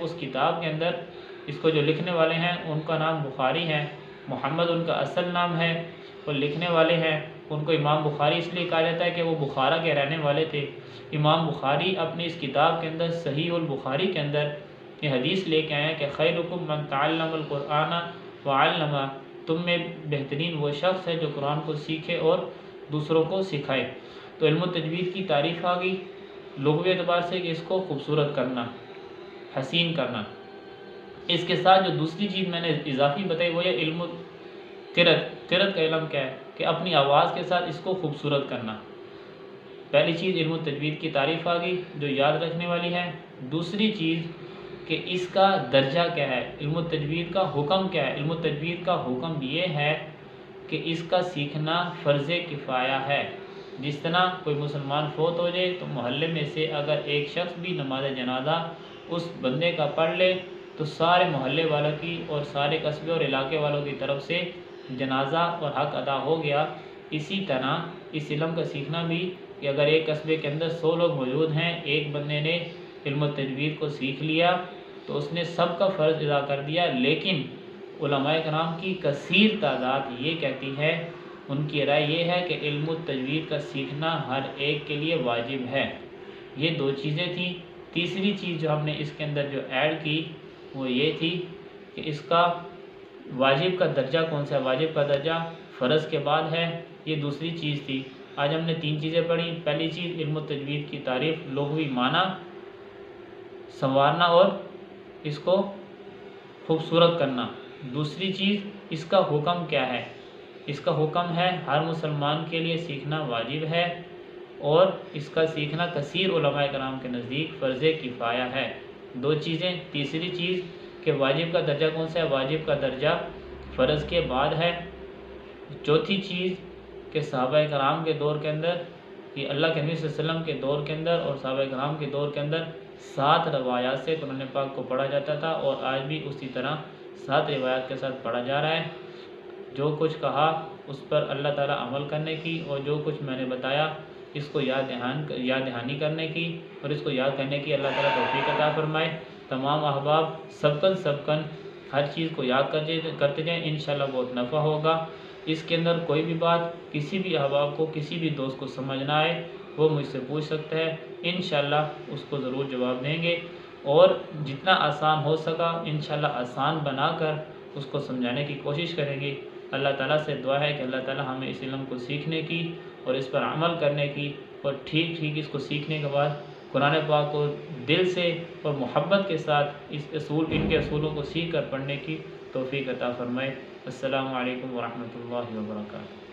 اس کتاب کے اندر اس کو جو لکھنے والے ہیں ان کا نام بخاری ہے، محمد ان کا اصل نام ہے، اور لکھنے والے ہیں ان کو امام بخاری اس لیے کہا جاتا ہے کہ وہ بخارا کے رہنے والے تھے۔ امام بخاری اپنی اس کتاب کے اندر صحیح البخاری کے اندر یہ حدیث لے کے آئے ہیں کہ خیرکم من تعلم القرآن وعلمہ، تم میں بہترین وہ شخص ہے جو قرآن کو سیکھے اور دوسروں کو سکھائے۔ تو علم التجوید کی تعریف آ گئی لغوی اعتبار سے کہ اس کو خوبصورت کرنا، حسین کرنا۔ اس کے ساتھ جو دوسری چیز میں نے اضافی بتائی وہ یہ علم قرأت کا علم کیا ہے کہ اپنی آواز کے ساتھ اس کو خوبصورت کرنا۔ پہلی چیز علم التجوید کی تعریف آ گئی جو یاد رکھنے والی ہے۔ دوسری چیز کہ اس کا درجہ کیا ہے، علم التجوید کا حکم کیا ہے۔ علم التجوید کا حکم یہ ہے کہ اس کا سیکھنا فرض کفایہ ہے۔ جس طرح کوئی مسلمان فوت ہو جائے تو محلے میں سے اگر ایک شخص بھی نماز جنازہ اس بندے کا پڑھ لے تو سارے محلے والوں کی اور سارے قصبے اور علاقے والوں کی طرف سے جنازہ اور حق ادا ہو گیا۔ اسی طرح اس علم کا سیکھنا بھی کہ اگر ایک قصبے کے اندر 100 لوگ موجود ہیں، ایک بندے نے علم التجوید کو سیکھ لیا تو اس نے سب کا فرض ادا کر دیا، لیکن علماء کرام کی کثیر تعداد یہ کہتی ہے، ان کی رائے یہ ہے کہ علم التجوید کا سیکھنا ہر ایک کے لیے واجب ہے۔ یہ دو چیزیں تھیں۔ تیسری چیز جو ہم نے اس کے اندر جو ایڈ کی وہ یہ تھی کہ اس کا واجب کا درجہ کون سا ہے۔ واجب کا درجہ فرض کے بعد ہے، یہ دوسری چیز تھی۔ آج ہم نے 3 چیزیں پڑھی۔ پہلی چیز علم التجوید کی تعریف، لغوی معنی سنوارنا اور اس کو خوبصورت کرنا۔ دوسری چیز اس کا حکم کیا ہے۔ اس کا حکم ہے ہر مسلمان کے لیے سیکھنا واجب ہے، اور اس کا سیکھنا کثیر علماء کرام کے نزدیک فرض کفایہ ہے۔ 2 چیزیں۔ تیسری چیز کہ واجب کا درجہ کون سا ہے، واجب کا درجہ فرض کے بعد ہے۔ چوتھی چیز کہ صحابہ کرام کے دور کے اندر، یہ اللہ کے نبی صلی اللہ علیہ وسلم کے دور کے اندر اور صحابہ کرام کے دور کے اندر 7 روایات سے قرآن پاک کو پڑھا جاتا تھا، اور آج بھی اسی طرح 7 روایات کے ساتھ پڑھا جا رہا ہے۔ جو کچھ کہا اس پر اللہ تعالیٰ عمل کرنے کی، اور جو کچھ میں نے بتایا اس کو یاد دہانی کرنے کی، اور اس کو یاد کرنے کی اللہ تعالیٰ توفیق عطا فرمائے۔ تمام احباب سبقن ہر چیز کو یاد کرتے جائیں، انشاءاللہ بہت نفع ہوگا۔ اس کے اندر کوئی بھی بات کسی بھی احباب کو، کسی بھی دوست کو سمجھ نہ آئے وہ مجھ سے پوچھ سکتا ہے، انشاءاللہ اس کو ضرور جواب دیں گے، اور جتنا آسان ہو سکا انشاءاللہ آسان بنا کر اس کو سمجھانے کی کوشش کریں گے۔ اللہ تعالیٰ سے دعا ہے کہ اللہ تعالیٰ ہمیں اس علم کو سیکھنے کی اور اس پر عمل کرنے کی، اور ٹھیک اس کو سیکھنے کے بعد قرآن پاک کو دل سے اور محبت کے ساتھ ان کے اصولوں کو سیکھ کر پڑھنے کی توفیق عطا فرمائے۔ السلام علیکم ورحمۃ اللہ وبرکاتہ۔